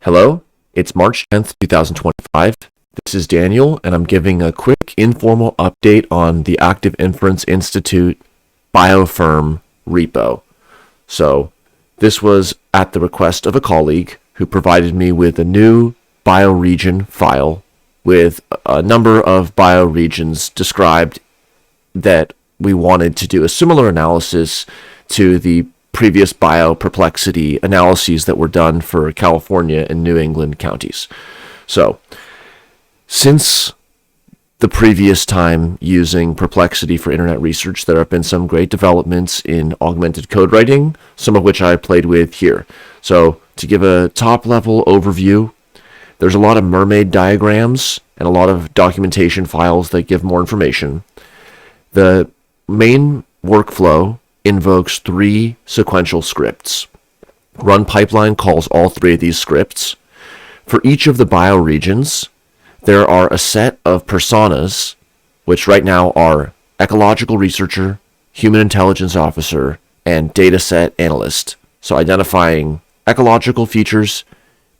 Hello, it's March 10th, 2025. This is Daniel, and I'm giving a quick informal update on the Active Inference Institute BioFirm repo. So, this was at the request of a colleague who provided me with a new BioRegion file with a number of BioRegions described that we wanted to do a similar analysis to the previous Perplexity analyses that were done for California and New England counties. So, since the previous time using Perplexity for internet research, there have been some great developments in augmented code writing, some of which I played with here. So, to give a top-level overview, there's a lot of mermaid diagrams and a lot of documentation files that give more information. The main workflow invokes three sequential scripts. Run pipeline calls all three of these scripts. For each of the bioregions, there are a set of personas, which right now are ecological researcher, human intelligence officer, and dataset analyst. So identifying ecological features,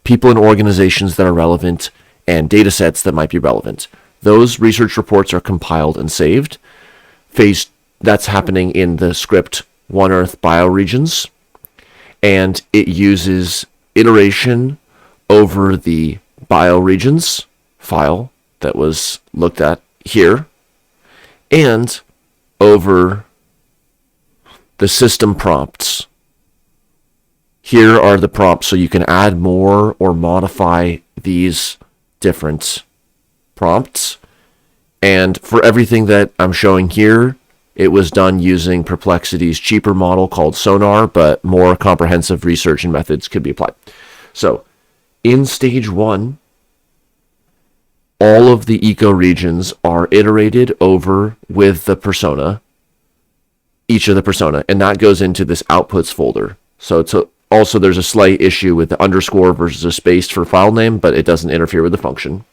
people and organizations that are relevant, and datasets that might be relevant. Those research reports are compiled and saved. That's happening in the script One Earth BioRegions, and it uses iteration over the BioRegions file that was looked at here, and over the system prompts. Here are the prompts, so you can add more or modify these different prompts. And for everything that I'm showing here, it was done using Perplexity's cheaper model called Sonar, but more comprehensive research and methods could be applied. So, in stage one, all of the ecoregions are iterated over with the persona, each of the persona, and that goes into this outputs folder. So also there's a slight issue with the underscore versus a space for file name, but it doesn't interfere with the function.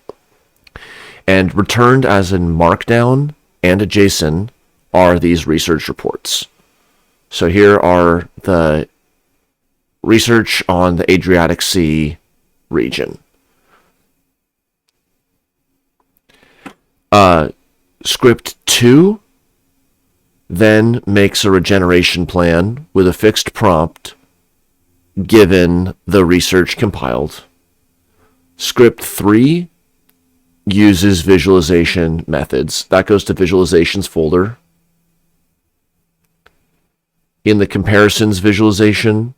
And returned as in Markdown and a JSON are these research reports. So here are the research on the Adriatic Sea region. Script 2 then makes a regeneration plan with a fixed prompt given the research compiled. Script 3 uses visualization methods. That goes to visualizations folder. In the comparisons visualization,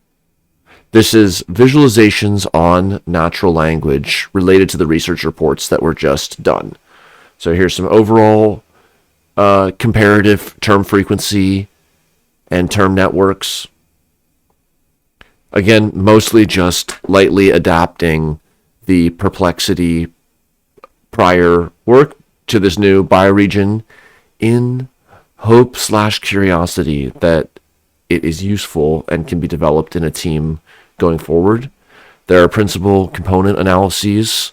this is visualizations on natural language related to the research reports that were just done. So here's some overall comparative term frequency and term networks. Again, mostly just lightly adapting the Perplexity prior work to this new bioregion in hope/curiosity that it is useful and can be developed in a team going forward. There are principal component analyses,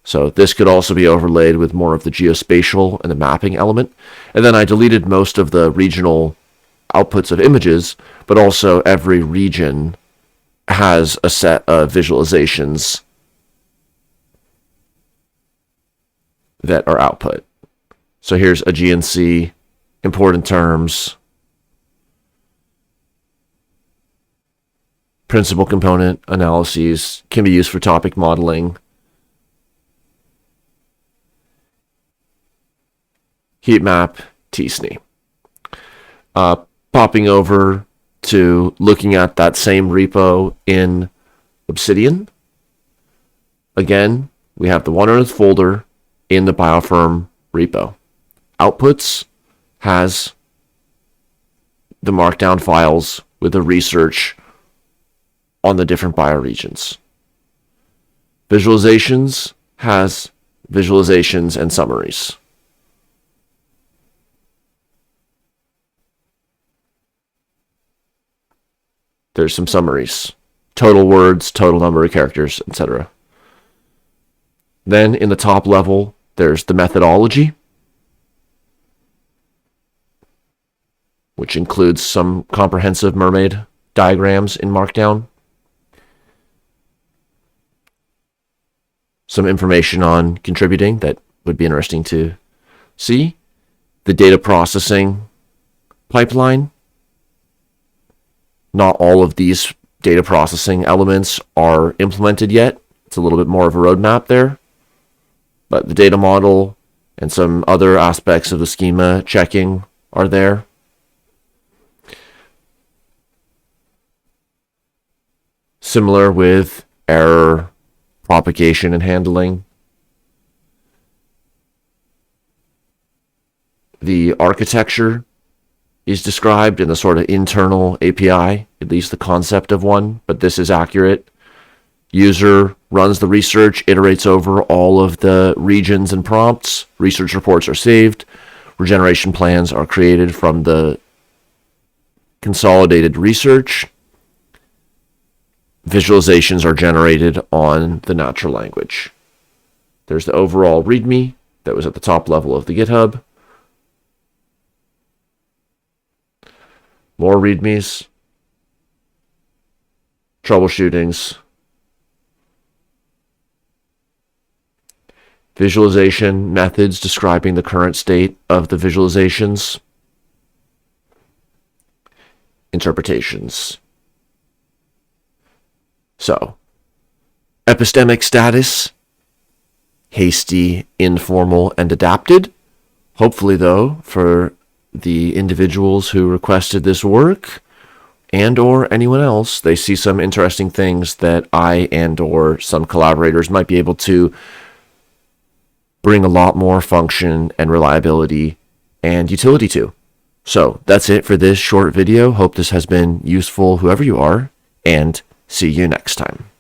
so this could also be overlaid with more of the geospatial and the mapping element. And then I deleted most of the regional outputs of images, but also every region has a set of visualizations that are output. So here's a GNC, important terms, principal component analyses, can be used for topic modeling. Heat map, TSNE. Popping over to looking at that same repo in Obsidian. Again, we have the One Earth folder in the BioFirm repo. Outputs has the markdown files with the research on the different bioregions. Visualizations has visualizations and summaries. There's some summaries. Total words, total number of characters, etc. Then in the top level, there's the methodology, which includes some comprehensive mermaid diagrams in Markdown. some information on contributing that would be interesting to see. The data processing pipeline. Not all of these data processing elements are implemented yet. It's a little bit more of a roadmap there. But the data model and some other aspects of the schema checking are there. Similar with error propagation and handling. The architecture is described in the sort of internal API, at least the concept of one, but this is accurate. User runs the research, iterates over all of the regions and prompts. Research reports are saved. Regeneration plans are created from the consolidated research. Visualizations are generated on the natural language. There's the overall README that was at the top level of the GitHub. More READMEs. Troubleshootings. Visualization methods describing the current state of the visualizations. Interpretations. So, epistemic status, hasty, informal, and adapted. Hopefully, though, for the individuals who requested this work and or anyone else, they see some interesting things that I and or some collaborators might be able to bring a lot more function and reliability and utility to. So that's it for this short video. Hope this has been useful, whoever you are, and see you next time.